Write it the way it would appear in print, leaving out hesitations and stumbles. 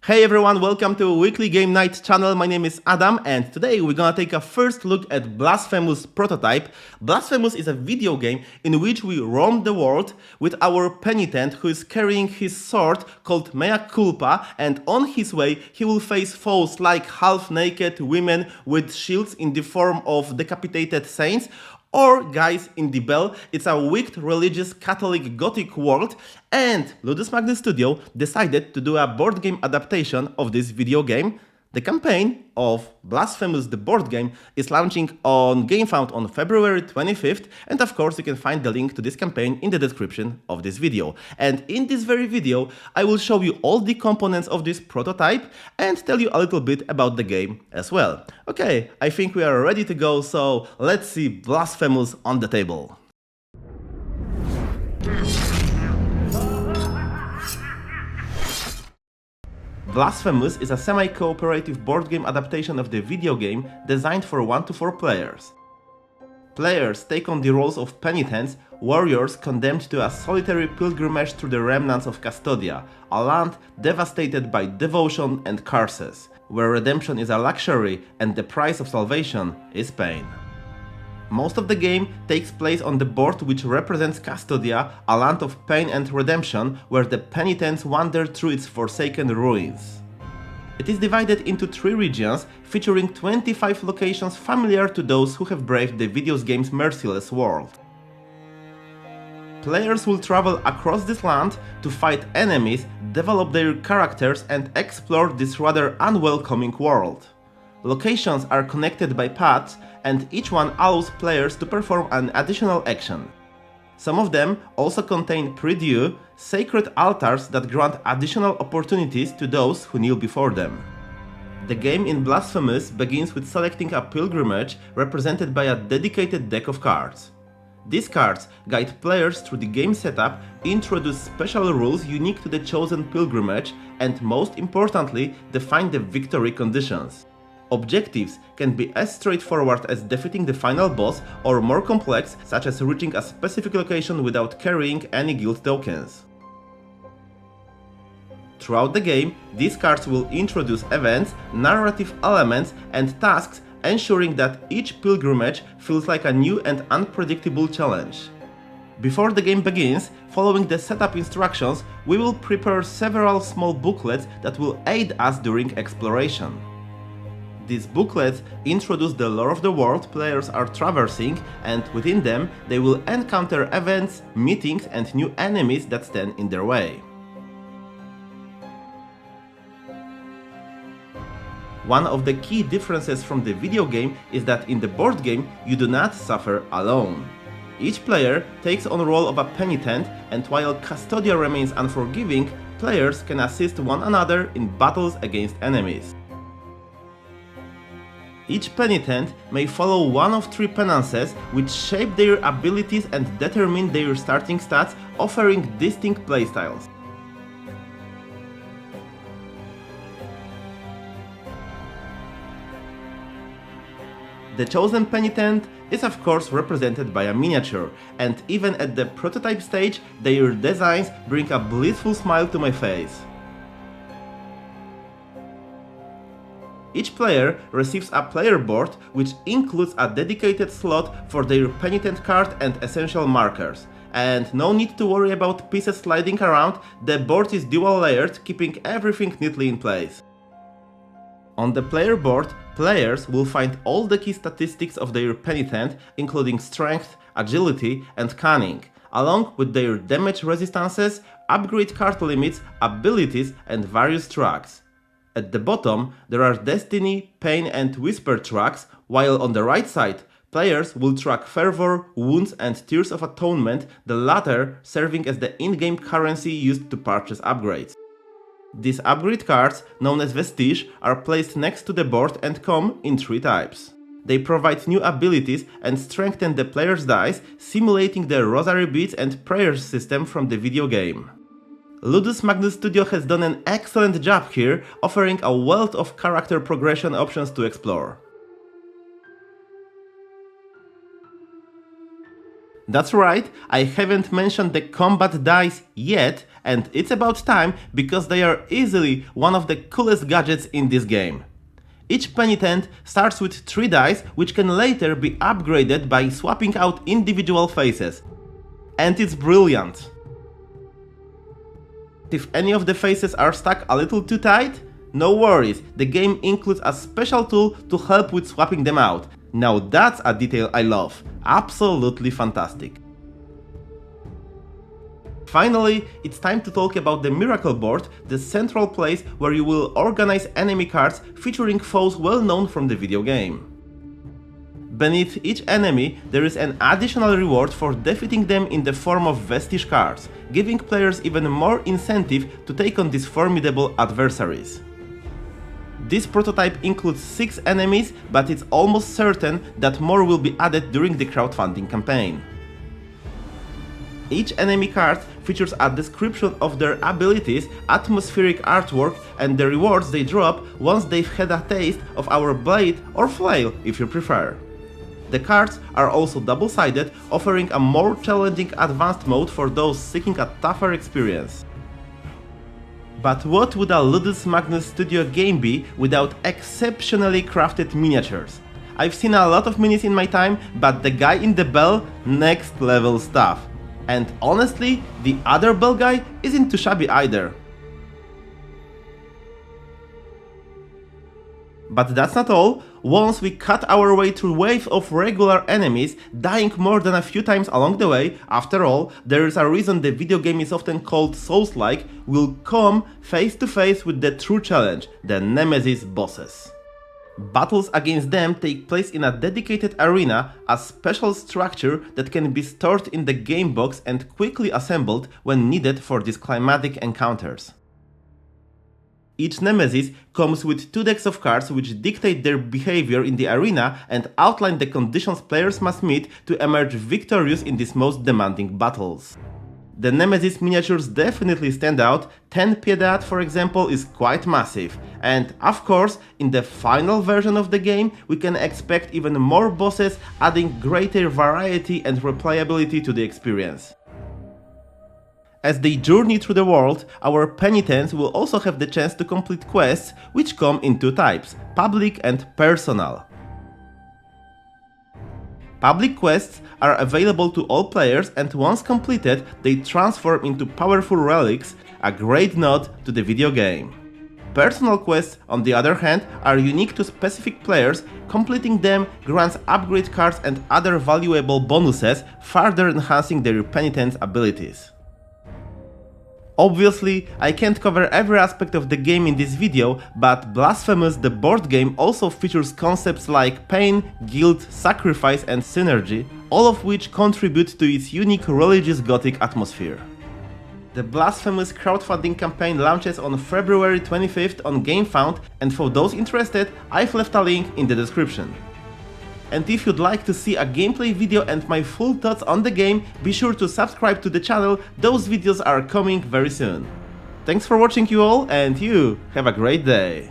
Hey everyone, welcome to Weekly Game Night channel. My name is Adam and today we're gonna take a first look at Blasphemous prototype. Blasphemous is a video game in which we roam the world with our penitent who is carrying his sword called Mea Culpa, and on his way he will face foes like half-naked women with shields in the form of decapitated saints, or guys in the bell. It's a wicked religious Catholic Gothic world, and Ludus Magnus Studio decided to do a board game adaptation of this video game. The campaign of Blasphemous the board game is launching on Gamefound on February 25th, and of course you can find the link to this campaign in the description of this video. And in this very video I will show you all the components of this prototype and tell you a little bit about the game as well. Okay, I think we are ready to go, so let's see Blasphemous on the table. Blasphemous is a semi-cooperative board game adaptation of the video game designed for 1 to 4 players. Players take on the roles of penitents, warriors condemned to a solitary pilgrimage through the remnants of Custodia, a land devastated by devotion and curses, where redemption is a luxury and the price of salvation is pain. Most of the game takes place on the board which represents Custodia, a land of pain and redemption, where the penitents wander through its forsaken ruins. It is divided into 3 regions, featuring 25 locations familiar to those who have braved the video game's merciless world. Players will travel across this land to fight enemies, develop their characters and explore this rather unwelcoming world. Locations are connected by paths, and each one allows players to perform an additional action. Some of them also contain prie-dieu, sacred altars that grant additional opportunities to those who kneel before them. The game in Blasphemous begins with selecting a pilgrimage represented by a dedicated deck of cards. These cards guide players through the game setup, introduce special rules unique to the chosen pilgrimage, and most importantly, define the victory conditions. Objectives can be as straightforward as defeating the final boss, or more complex, such as reaching a specific location without carrying any guild tokens. Throughout the game, these cards will introduce events, narrative elements, and tasks, ensuring that each pilgrimage feels like a new and unpredictable challenge. Before the game begins, following the setup instructions, we will prepare several small booklets that will aid us during exploration. These booklets introduce the lore of the world players are traversing, and within them they will encounter events, meetings and new enemies that stand in their way. One of the key differences from the video game is that in the board game you do not suffer alone. Each player takes on the role of a penitent, and while Custodia remains unforgiving, players can assist one another in battles against enemies. Each penitent may follow one of 3 penances which shape their abilities and determine their starting stats, offering distinct playstyles. The chosen penitent is of course represented by a miniature, and even at the prototype stage, their designs bring a blissful smile to my face. Each player receives a player board which includes a dedicated slot for their penitent card and essential markers. And no need to worry about pieces sliding around, the board is dual layered, keeping everything neatly in place. On the player board, players will find all the key statistics of their penitent, including strength, agility and cunning, along with their damage resistances, upgrade card limits, abilities and various tracks. At the bottom, there are Destiny, Pain and Whisper tracks, while on the right side, players will track Fervor, Wounds and Tears of Atonement, the latter serving as the in-game currency used to purchase upgrades. These upgrade cards, known as Vestige, are placed next to the board and come in 3 types. They provide new abilities and strengthen the player's dice, simulating the rosary beads and prayers system from the video game. Ludus Magnus Studio has done an excellent job here, offering a wealth of character progression options to explore. That's right, I haven't mentioned the combat dice yet, and it's about time because they are easily one of the coolest gadgets in this game. Each penitent starts with 3 dice, which can later be upgraded by swapping out individual faces. And it's brilliant. If any of the faces are stuck a little too tight, no worries, the game includes a special tool to help with swapping them out. Now that's a detail I love. Absolutely fantastic. Finally, it's time to talk about the Miracle Board, the central place where you will organize enemy cards featuring foes well known from the video game. Beneath each enemy, there is an additional reward for defeating them in the form of Vestige cards, giving players even more incentive to take on these formidable adversaries. This prototype includes 6 enemies, but it's almost certain that more will be added during the crowdfunding campaign. Each enemy card features a description of their abilities, atmospheric artwork, and the rewards they drop once they've had a taste of our blade or flail if you prefer. The cards are also double-sided, offering a more challenging advanced mode for those seeking a tougher experience. But what would a Ludus Magnus Studio game be without exceptionally crafted miniatures? I've seen a lot of minis in my time, but the guy in the bell, next level stuff. And honestly, the other bell guy isn't too shabby either. But that's not all. Once we cut our way through a wave of regular enemies, dying more than a few times along the way, after all, there is a reason the video game is often called Souls-like, we'll come face to face with the true challenge, the Nemesis bosses. Battles against them take place in a dedicated arena, a special structure that can be stored in the game box and quickly assembled when needed for these climatic encounters. Each Nemesis comes with 2 decks of cards which dictate their behavior in the arena and outline the conditions players must meet to emerge victorious in these most demanding battles. The Nemesis miniatures definitely stand out. 10 Piedad, for example, is quite massive. And of course, in the final version of the game, we can expect even more bosses, adding greater variety and replayability to the experience. As they journey through the world, our penitents will also have the chance to complete quests, which come in 2 types, public and personal. Public quests are available to all players, and once completed, they transform into powerful relics, a great nod to the video game. Personal quests, on the other hand, are unique to specific players. Completing them grants upgrade cards and other valuable bonuses, further enhancing their penitents' abilities. Obviously, I can't cover every aspect of the game in this video, but Blasphemous the board game also features concepts like pain, guilt, sacrifice and synergy, all of which contribute to its unique religious gothic atmosphere. The Blasphemous crowdfunding campaign launches on February 25th on Gamefound, and for those interested, I've left a link in the description. And if you'd like to see a gameplay video and my full thoughts on the game, be sure to subscribe to the channel, those videos are coming very soon. Thanks for watching you all, and you have a great day!